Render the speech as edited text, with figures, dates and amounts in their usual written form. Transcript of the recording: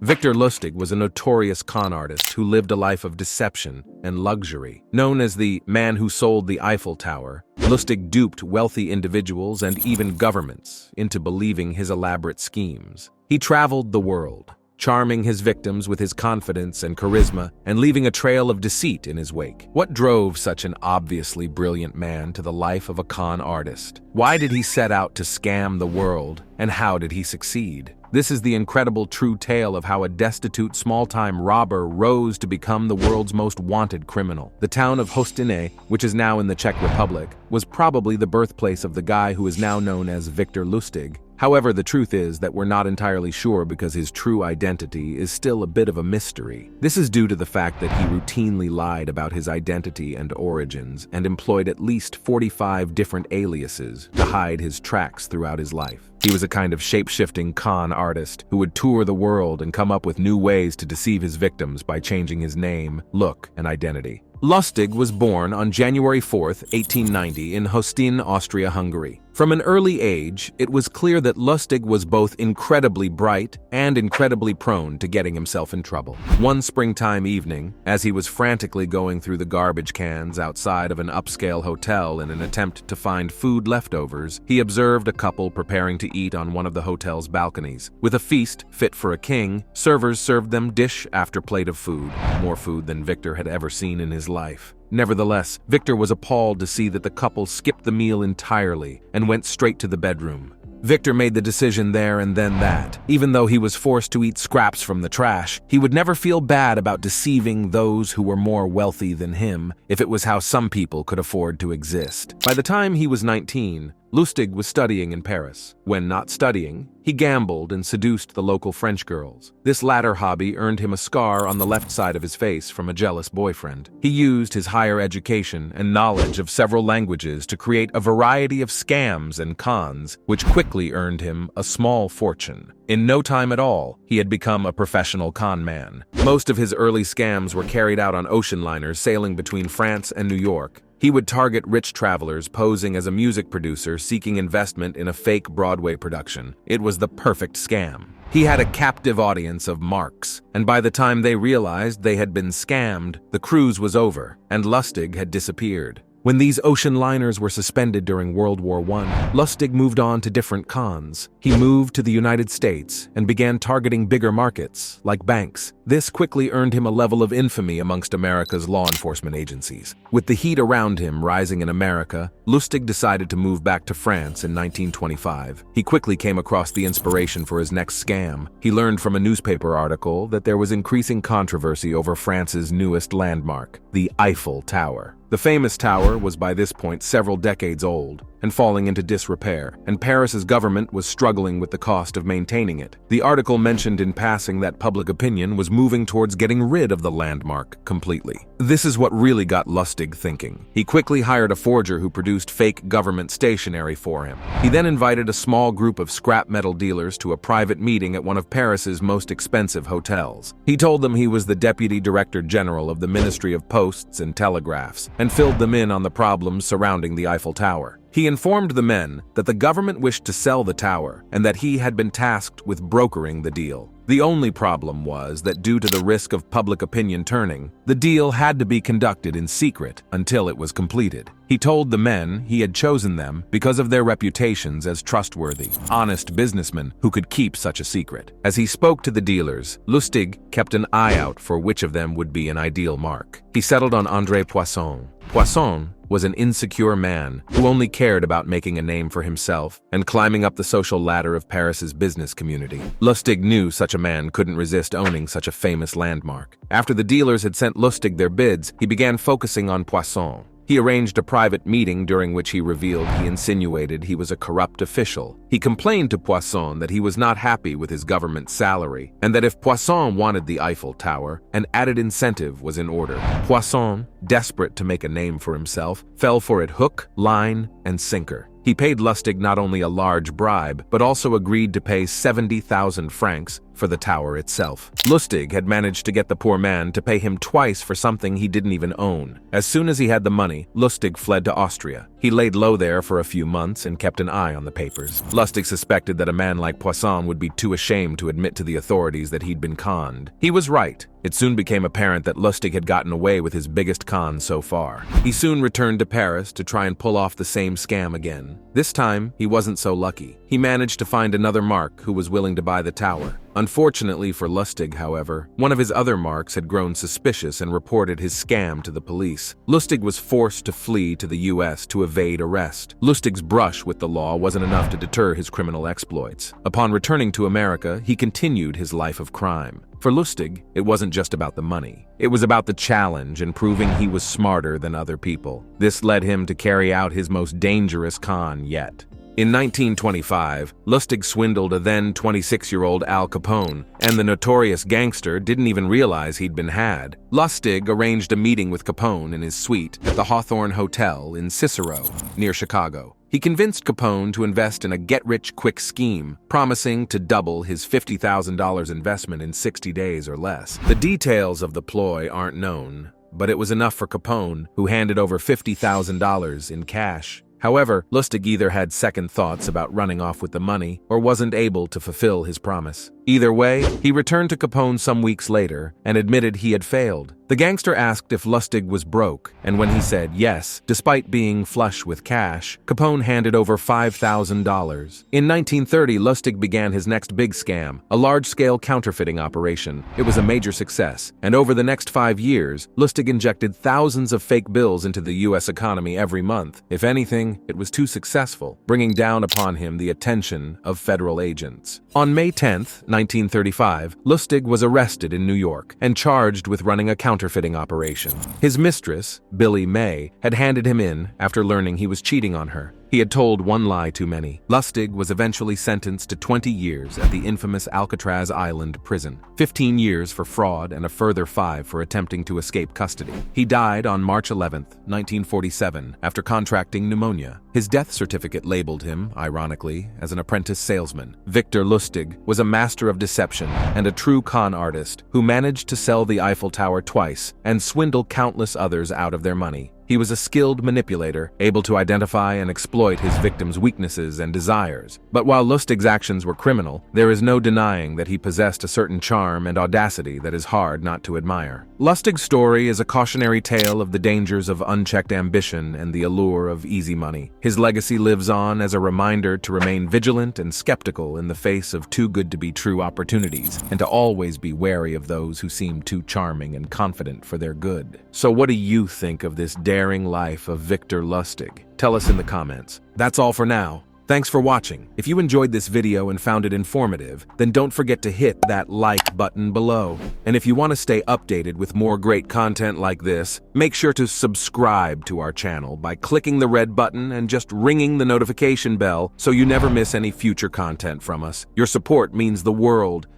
Victor Lustig was a notorious con artist who lived a life of deception and luxury. Known as the man who sold the Eiffel Tower, Lustig duped wealthy individuals and even governments into believing his elaborate schemes. He traveled the world, charming his victims with his confidence and charisma and leaving a trail of deceit in his wake. What drove such an obviously brilliant man to the life of a con artist? Why did he set out to scam the world, and how did he succeed? This is the incredible true tale of how a destitute small-time robber rose to become the world's most wanted criminal. The town of Hostinje, which is now in the Czech Republic, was probably the birthplace of the guy who is now known as Victor Lustig. However, the truth is that we're not entirely sure because his true identity is still a bit of a mystery. This is due to the fact that he routinely lied about his identity and origins and employed at least 45 different aliases to hide his tracks throughout his life. He was a kind of shape-shifting con artist who would tour the world and come up with new ways to deceive his victims by changing his name, look, and identity. Lustig was born on January 4, 1890 in Hostin, Austria-Hungary. From an early age, it was clear that Lustig was both incredibly bright and incredibly prone to getting himself in trouble. One springtime evening, as he was frantically going through the garbage cans outside of an upscale hotel in an attempt to find food leftovers, he observed a couple preparing to eat on one of the hotel's balconies. With a feast fit for a king, servers served them dish after plate of food, more food than Victor had ever seen in his life. Nevertheless, Victor was appalled to see that the couple skipped the meal entirely and went straight to the bedroom. Victor made the decision there and then that, even though he was forced to eat scraps from the trash, he would never feel bad about deceiving those who were more wealthy than him if it was how some people could afford to exist. By the time he was 19, Lustig was studying in Paris. When not studying, he gambled and seduced the local French girls. This latter hobby earned him a scar on the left side of his face from a jealous boyfriend. He used his higher education and knowledge of several languages to create a variety of scams and cons, which quickly earned him a small fortune. In no time at all, he had become a professional con man. Most of his early scams were carried out on ocean liners sailing between France and New York. He would target rich travelers posing as a music producer seeking investment in a fake Broadway production. It was the perfect scam. He had a captive audience of marks, and by the time they realized they had been scammed, the cruise was over, and Lustig had disappeared. When these ocean liners were suspended during World War I, Lustig moved on to different cons. He moved to the United States and began targeting bigger markets, like banks. This quickly earned him a level of infamy amongst America's law enforcement agencies. With the heat around him rising in America, Lustig decided to move back to France in 1925. He quickly came across the inspiration for his next scam. He learned from a newspaper article that there was increasing controversy over France's newest landmark, the Eiffel Tower. The famous tower was by this point several decades old and falling into disrepair, and Paris's government was struggling with the cost of maintaining it. The article mentioned in passing that public opinion was moving towards getting rid of the landmark completely. This is what really got Lustig thinking. He quickly hired a forger who produced fake government stationery for him. He then invited a small group of scrap metal dealers to a private meeting at one of Paris's most expensive hotels. He told them he was the Deputy Director General of the Ministry of Posts and Telegraphs, and filled them in on the problems surrounding the Eiffel Tower. He informed the men that the government wished to sell the tower and that he had been tasked with brokering the deal. The only problem was that due to the risk of public opinion turning, the deal had to be conducted in secret until it was completed. He told the men he had chosen them because of their reputations as trustworthy, honest businessmen who could keep such a secret. As he spoke to the dealers, Lustig kept an eye out for which of them would be an ideal mark. He settled on André Poisson. Poisson was an insecure man who only cared about making a name for himself and climbing up the social ladder of Paris's business community. Lustig knew such a man couldn't resist owning such a famous landmark. After the dealers had sent Lustig their bids, he began focusing on Poisson. He arranged a private meeting during which he revealed he insinuated he was a corrupt official. He complained to Poisson that he was not happy with his government salary, and that if Poisson wanted the Eiffel Tower, an added incentive was in order. Poisson, desperate to make a name for himself, fell for it hook, line, and sinker. He paid Lustig not only a large bribe, but also agreed to pay 70,000 francs for the tower itself. Lustig had managed to get the poor man to pay him twice for something he didn't even own. As soon as he had the money, Lustig fled to Austria. He laid low there for a few months and kept an eye on the papers. Lustig suspected that a man like Poisson would be too ashamed to admit to the authorities that he'd been conned. He was right. It soon became apparent that Lustig had gotten away with his biggest con so far. He soon returned to Paris to try and pull off the same scam again. This time, he wasn't so lucky. He managed to find another mark who was willing to buy the tower. Unfortunately for Lustig, however, one of his other marks had grown suspicious and reported his scam to the police. Lustig was forced to flee to the US to evade arrest. Lustig's brush with the law wasn't enough to deter his criminal exploits. Upon returning to America, he continued his life of crime. For Lustig, it wasn't just about the money. It was about the challenge and proving he was smarter than other people. This led him to carry out his most dangerous con yet. In 1925, Lustig swindled a then 26-year-old Al Capone, and the notorious gangster didn't even realize he'd been had. Lustig arranged a meeting with Capone in his suite at the Hawthorne Hotel in Cicero, near Chicago. He convinced Capone to invest in a get-rich-quick scheme, promising to double his $50,000 investment in 60 days or less. The details of the ploy aren't known, but it was enough for Capone, who handed over $50,000 in cash. However, Lustig either had second thoughts about running off with the money or wasn't able to fulfill his promise. Either way, he returned to Capone some weeks later and admitted he had failed. The gangster asked if Lustig was broke, and when he said yes, despite being flush with cash, Capone handed over $5,000. In 1930, Lustig began his next big scam, a large-scale counterfeiting operation. It was a major success, and over the next 5 years, Lustig injected thousands of fake bills into the U.S. economy every month. If anything, it was too successful, bringing down upon him the attention of federal agents. On May 10, 1935, Lustig was arrested in New York and charged with running a counterfeiting operation. His mistress, Billie May, had handed him in after learning he was cheating on her. He had told one lie too many. Lustig was eventually sentenced to 20 years at the infamous Alcatraz Island prison, 15 years for fraud and a further 5 for attempting to escape custody. He died on March 11, 1947, after contracting pneumonia. His death certificate labeled him, ironically, as an apprentice salesman. Victor Lustig was a master of deception and a true con artist who managed to sell the Eiffel Tower twice and swindle countless others out of their money. He was a skilled manipulator, able to identify and exploit his victims' weaknesses and desires. But while Lustig's actions were criminal, there is no denying that he possessed a certain charm and audacity that is hard not to admire. Lustig's story is a cautionary tale of the dangers of unchecked ambition and the allure of easy money. His legacy lives on as a reminder to remain vigilant and skeptical in the face of too-good-to-be-true opportunities, and to always be wary of those who seem too charming and confident for their good. So what do you think of this daring life of Victor Lustig? Tell us in the comments. That's all for now. Thanks for watching. If you enjoyed this video and found it informative, then don't forget to hit that like button below. And if you want to stay updated with more great content like this, make sure to subscribe to our channel by clicking the red button and just ringing the notification bell so you never miss any future content from us. Your support means the world